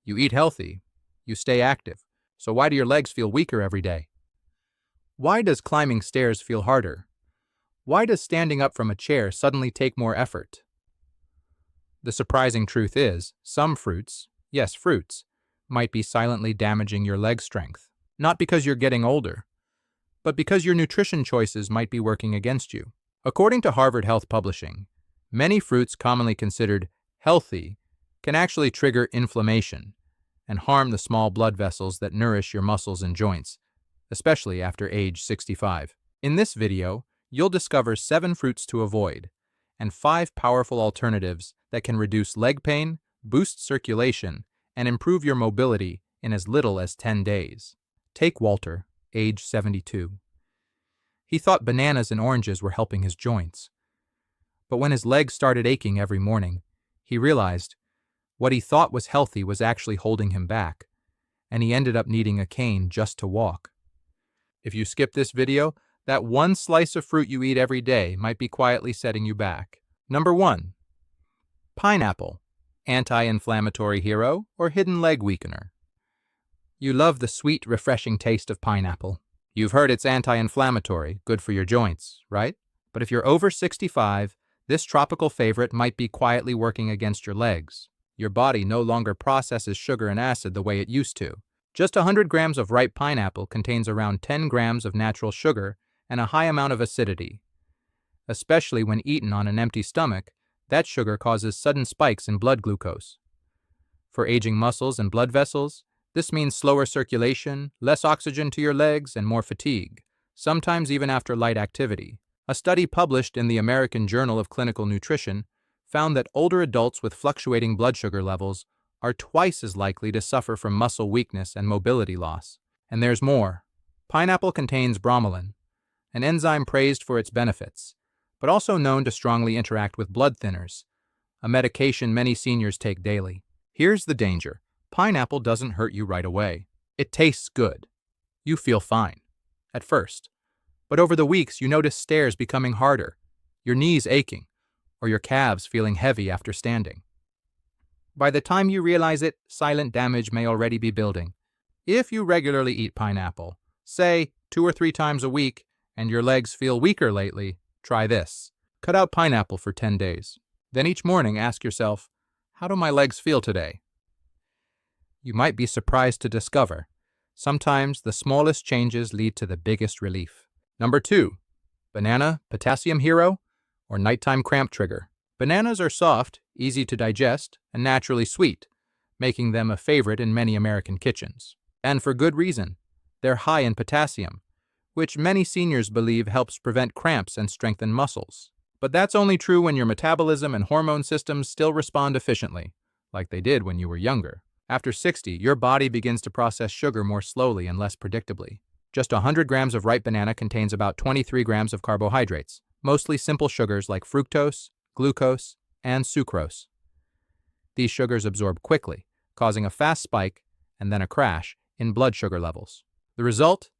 You eat healthy. You stay active. So why do your legs feel weaker every day? Why does climbing stairs feel harder? Why does standing up from a chair suddenly take more effort? The surprising truth is, some fruits, yes, fruits, might be silently damaging your leg strength. Not because you're getting older, but because your nutrition choices might be working against you. According to Harvard Health Publishing, many fruits commonly considered healthy can actually trigger inflammation and harm the small blood vessels that nourish your muscles and joints, especially after age 65. In this video, you'll discover 7 fruits to avoid and 5 powerful alternatives that can reduce leg pain, boost circulation, and improve your mobility in as little as 10 days. Take Walter, age 72. He thought bananas and oranges were helping his joints. But when his legs started aching every morning, he realized what he thought was healthy was actually holding him back, and he ended up needing a cane just to walk. If you skip this video, that one slice of fruit you eat every day might be quietly setting you back. Number 1. Pineapple, anti-inflammatory hero or hidden leg weakener. You love the sweet, refreshing taste of pineapple. You've heard it's anti-inflammatory, good for your joints, right? But if you're over 65, this tropical favorite might be quietly working against your legs. Your body no longer processes sugar and acid the way it used to. Just 100 grams of ripe pineapple contains around 10 grams of natural sugar and a high amount of acidity. Especially when eaten on an empty stomach, that sugar causes sudden spikes in blood glucose. For aging muscles and blood vessels, this means slower circulation, less oxygen to your legs, and more fatigue, sometimes even after light activity. A study published in the American Journal of Clinical Nutrition found that older adults with fluctuating blood sugar levels are twice as likely to suffer from muscle weakness and mobility loss. And there's more. Pineapple contains bromelain, an enzyme praised for its benefits, but also known to strongly interact with blood thinners, a medication many seniors take daily. Here's the danger. Pineapple doesn't hurt you right away. It tastes good. You feel fine, at first. But over the weeks, you notice stairs becoming harder, your knees aching, or your calves feeling heavy after standing. By the time you realize it, silent damage may already be building. If you regularly eat pineapple, say 2 or 3 times a week, and your legs feel weaker lately, try this. Cut out pineapple for 10 days. Then each morning ask yourself, how do my legs feel today? You might be surprised to discover, sometimes the smallest changes lead to the biggest relief. Number 2. Banana, potassium hero, or nighttime cramp trigger. Bananas are soft, easy to digest, and naturally sweet, making them a favorite in many American kitchens. And for good reason. They're high in potassium, which many seniors believe helps prevent cramps and strengthen muscles. But that's only true when your metabolism and hormone systems still respond efficiently, like they did when you were younger. After 60, your body begins to process sugar more slowly and less predictably. Just 100 grams of ripe banana contains about 23 grams of carbohydrates, mostly simple sugars like fructose, glucose, and sucrose. These sugars absorb quickly, causing a fast spike and then a crash in blood sugar levels. The result?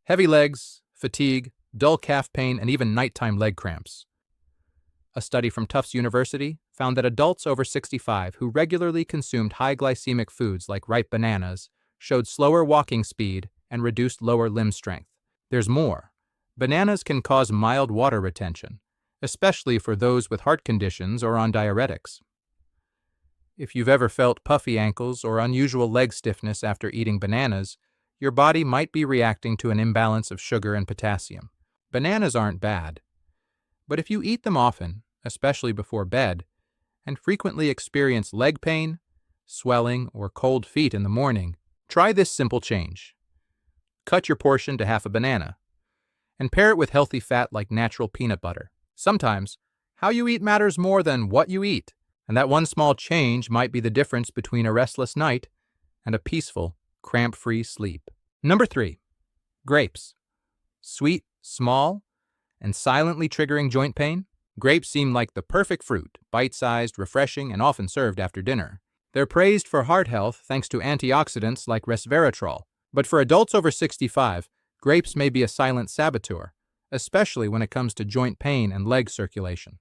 Heavy legs, fatigue, dull calf pain, and even nighttime leg cramps. A study from Tufts University found that adults over 65 who regularly consumed high glycemic foods like ripe bananas showed slower walking speed and reduced lower limb strength. There's more. Bananas can cause mild water retention, especially for those with heart conditions or on diuretics. If you've ever felt puffy ankles or unusual leg stiffness after eating bananas, your body might be reacting to an imbalance of sugar and potassium. Bananas aren't bad, but if you eat them often, especially before bed, and frequently experience leg pain, swelling, or cold feet in the morning, try this simple change. Cut your portion to half a banana, and pair it with healthy fat like natural peanut butter. Sometimes, how you eat matters more than what you eat, and that one small change might be the difference between a restless night and a peaceful, cramp-free sleep. Number 3. Grapes. Sweet, small, and silently triggering joint pain? Grapes seem like the perfect fruit, bite-sized, refreshing, and often served after dinner. They're praised for heart health thanks to antioxidants like resveratrol. But for adults over 65, grapes may be a silent saboteur, especially when it comes to joint pain and leg circulation.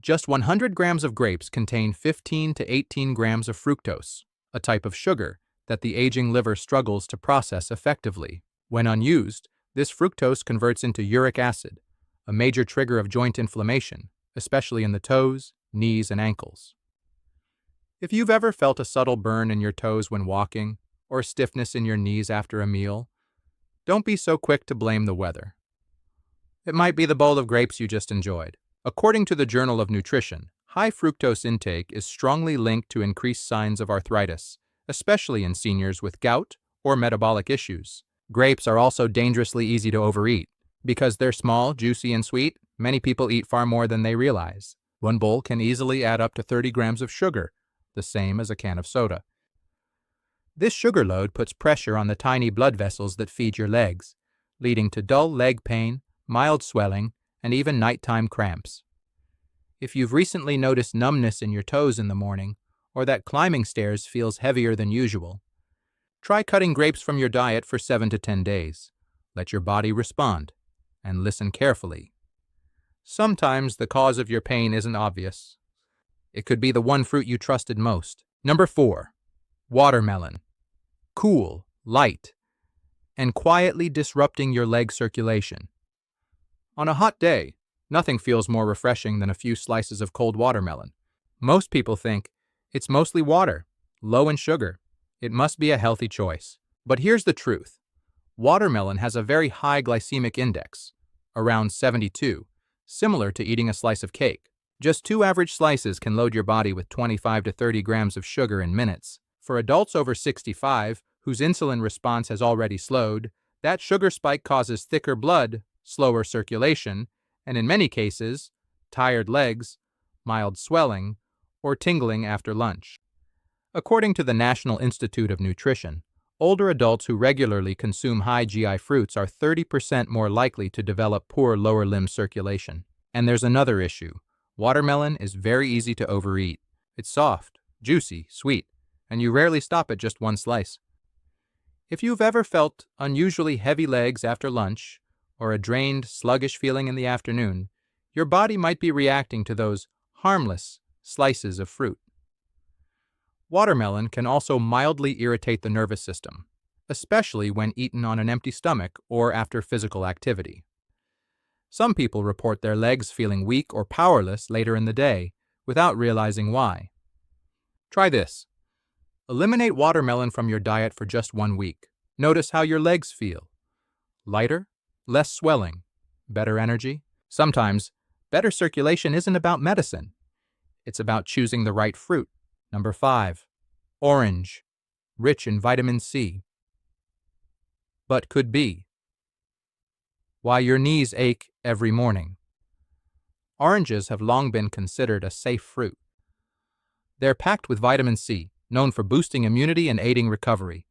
Just 100 grams of grapes contain 15 to 18 grams of fructose, a type of sugar that the aging liver struggles to process effectively. When unused, this fructose converts into uric acid, a major trigger of joint inflammation, especially in the toes, knees, and ankles. If you've ever felt a subtle burn in your toes when walking, or stiffness in your knees after a meal, don't be so quick to blame the weather. It might be the bowl of grapes you just enjoyed. According to the Journal of Nutrition, high fructose intake is strongly linked to increased signs of arthritis, especially in seniors with gout or metabolic issues. Grapes are also dangerously easy to overeat. Because they're small, juicy, and sweet, many people eat far more than they realize. One bowl can easily add up to 30 grams of sugar, the same as a can of soda. This sugar load puts pressure on the tiny blood vessels that feed your legs, leading to dull leg pain, mild swelling, and even nighttime cramps. If you've recently noticed numbness in your toes in the morning, or that climbing stairs feels heavier than usual, try cutting grapes from your diet for 7 to 10 days. Let your body respond, and listen carefully. Sometimes the cause of your pain isn't obvious. It could be the one fruit you trusted most. Number 4. Watermelon. Cool, light, and quietly disrupting your leg circulation. On a hot day, nothing feels more refreshing than a few slices of cold watermelon. Most people think it's mostly water, low in sugar. It must be a healthy choice. But here's the truth. Watermelon has a very high glycemic index, around 72, similar to eating a slice of cake. Just 2 average slices can load your body with 25 to 30 grams of sugar in minutes. For adults over 65, whose insulin response has already slowed, that sugar spike causes thicker blood, slower circulation, and in many cases, tired legs, mild swelling, or tingling after lunch. According to the National Institute of Nutrition, older adults who regularly consume high GI fruits are 30% more likely to develop poor lower limb circulation. And there's another issue. Watermelon is very easy to overeat. It's soft, juicy, sweet, and you rarely stop at just one slice. If you've ever felt unusually heavy legs after lunch, or a drained, sluggish feeling in the afternoon, your body might be reacting to those harmless slices of fruit. Watermelon can also mildly irritate the nervous system, especially when eaten on an empty stomach or after physical activity. Some people report their legs feeling weak or powerless later in the day without realizing why. Try this. Eliminate watermelon from your diet for just 1 week. Notice how your legs feel. Lighter, less swelling, better energy. Sometimes, better circulation isn't about medicine. It's about choosing the right fruit. Number 5. Orange, rich in vitamin C. But could be. Why your knees ache every morning. Oranges have long been considered a safe fruit. They're packed with vitamin C, known for boosting immunity and aiding recovery.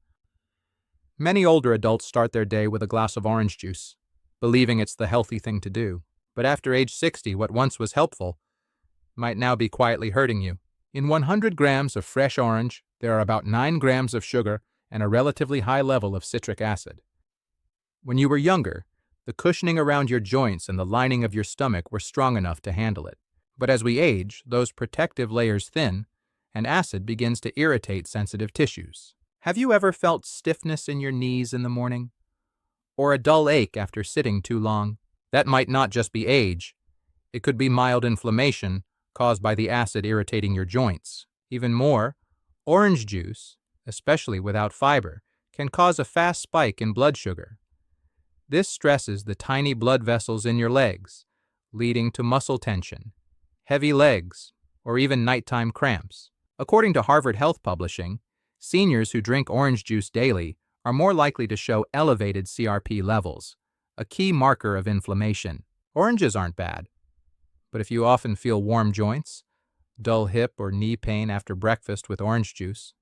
Many older adults start their day with a glass of orange juice, believing it's the healthy thing to do. But after age 60, what once was helpful might now be quietly hurting you. In 100 grams of fresh orange, there are about 9 grams of sugar and a relatively high level of citric acid. When you were younger, the cushioning around your joints and the lining of your stomach were strong enough to handle it. But as we age, those protective layers thin, and acid begins to irritate sensitive tissues. Have you ever felt stiffness in your knees in the morning? Or a dull ache after sitting too long? That might not just be age. It could be mild inflammation caused by the acid irritating your joints. Even more, orange juice, especially without fiber, can cause a fast spike in blood sugar. This stresses the tiny blood vessels in your legs, leading to muscle tension, heavy legs, or even nighttime cramps. According to Harvard Health Publishing, seniors who drink orange juice daily are more likely to show elevated CRP levels, a key marker of inflammation. Oranges aren't bad, but if you often feel warm joints, dull hip or knee pain after breakfast with orange juice,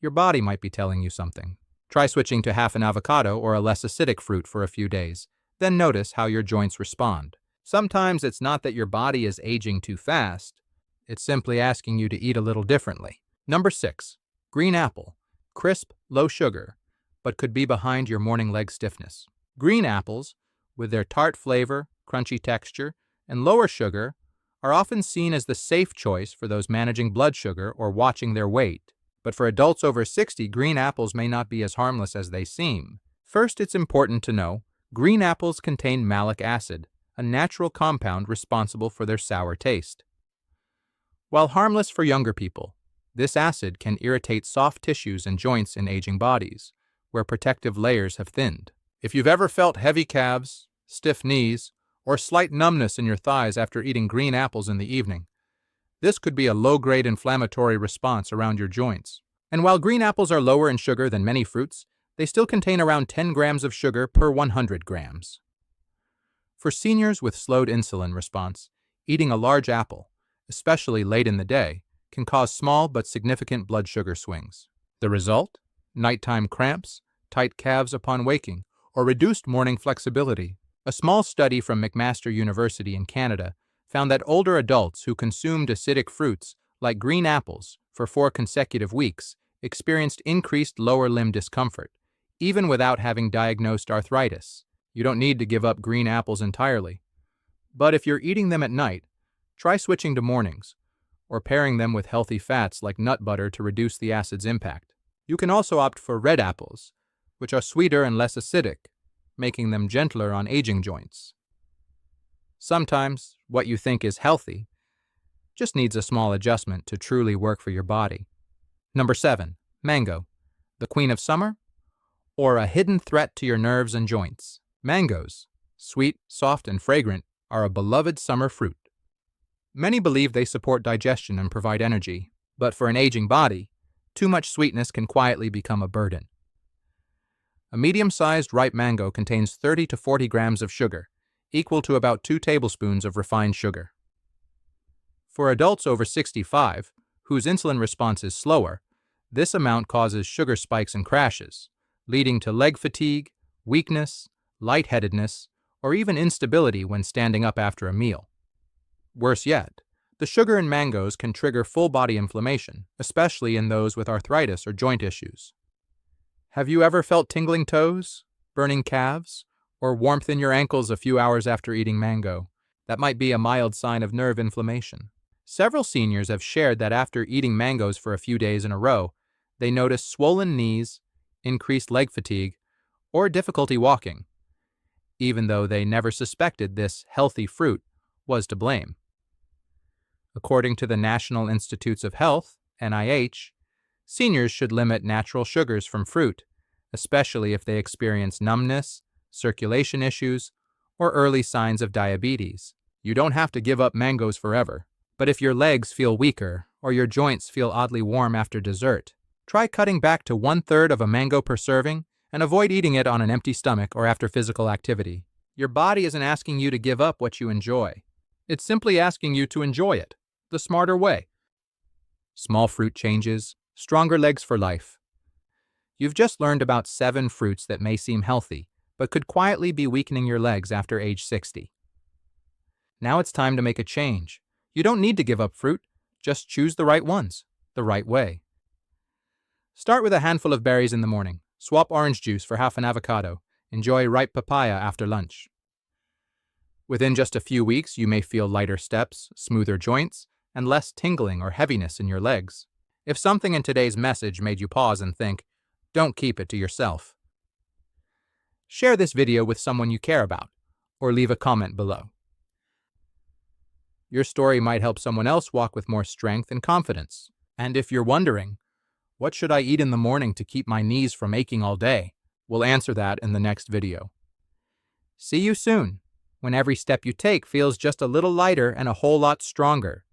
your body might be telling you something. Try switching to half an avocado or a less acidic fruit for a few days, then notice how your joints respond. Sometimes it's not that your body is aging too fast, it's simply asking you to eat a little differently. Number 6. Green apple. Crisp, low sugar, but could be behind your morning leg stiffness. Green apples, with their tart flavor, crunchy texture, and lower sugar, are often seen as the safe choice for those managing blood sugar or watching their weight. But for adults over 60, green apples may not be as harmless as they seem. First, it's important to know green apples contain malic acid, a natural compound responsible for their sour taste. While harmless for younger people, this acid can irritate soft tissues and joints in aging bodies, where protective layers have thinned. If you've ever felt heavy calves, stiff knees, or slight numbness in your thighs after eating green apples in the evening, this could be a low-grade inflammatory response around your joints. And while green apples are lower in sugar than many fruits, they still contain around 10 grams of sugar per 100 grams. For seniors with slowed insulin response, eating a large apple, especially late in the day, can cause small but significant blood sugar swings. The result? Nighttime cramps, tight calves upon waking, or reduced morning flexibility. A small study from McMaster University in Canada found that older adults who consumed acidic fruits like green apples for 4 consecutive weeks experienced increased lower limb discomfort, even without having diagnosed arthritis. You don't need to give up green apples entirely. But if you're eating them at night, try switching to mornings, or pairing them with healthy fats like nut butter to reduce the acid's impact. You can also opt for red apples, which are sweeter and less acidic, making them gentler on aging joints. Sometimes, what you think is healthy just needs a small adjustment to truly work for your body. Number 7. Mango, the queen of summer, or a hidden threat to your nerves and joints. Mangoes, sweet, soft, and fragrant, are a beloved summer fruit. Many believe they support digestion and provide energy, but for an aging body, too much sweetness can quietly become a burden. A medium-sized ripe mango contains 30 to 40 grams of sugar, equal to about 2 tablespoons of refined sugar. For adults over 65, whose insulin response is slower, this amount causes sugar spikes and crashes, leading to leg fatigue, weakness, lightheadedness, or even instability when standing up after a meal. Worse yet, the sugar in mangoes can trigger full-body inflammation, especially in those with arthritis or joint issues. Have you ever felt tingling toes, burning calves, or warmth in your ankles a few hours after eating mango? That might be a mild sign of nerve inflammation. Several seniors have shared that after eating mangoes for a few days in a row, they notice swollen knees, increased leg fatigue, or difficulty walking, even though they never suspected this healthy fruit was to blame. According to the National Institutes of Health, NIH, seniors should limit natural sugars from fruit, especially if they experience numbness, circulation issues, or early signs of diabetes. You don't have to give up mangoes forever, but if your legs feel weaker or your joints feel oddly warm after dessert, try cutting back to 1/3 of a mango per serving and avoid eating it on an empty stomach or after physical activity. Your body isn't asking you to give up what you enjoy. It's simply asking you to enjoy it the smarter way. Small fruit changes, stronger legs for life. You've just learned about 7 fruits that may seem healthy, but could quietly be weakening your legs after age 60. Now it's time to make a change. You don't need to give up fruit, just choose the right ones, the right way. Start with a handful of berries in the morning, swap orange juice for half an avocado, enjoy ripe papaya after lunch. Within just a few weeks, you may feel lighter steps, smoother joints, and less tingling or heaviness in your legs. If something in today's message made you pause and think, don't keep it to yourself. Share this video with someone you care about, or leave a comment below. Your story might help someone else walk with more strength and confidence. And if you're wondering, what should I eat in the morning to keep my knees from aching all day? We'll answer that in the next video. See you soon, when every step you take feels just a little lighter and a whole lot stronger.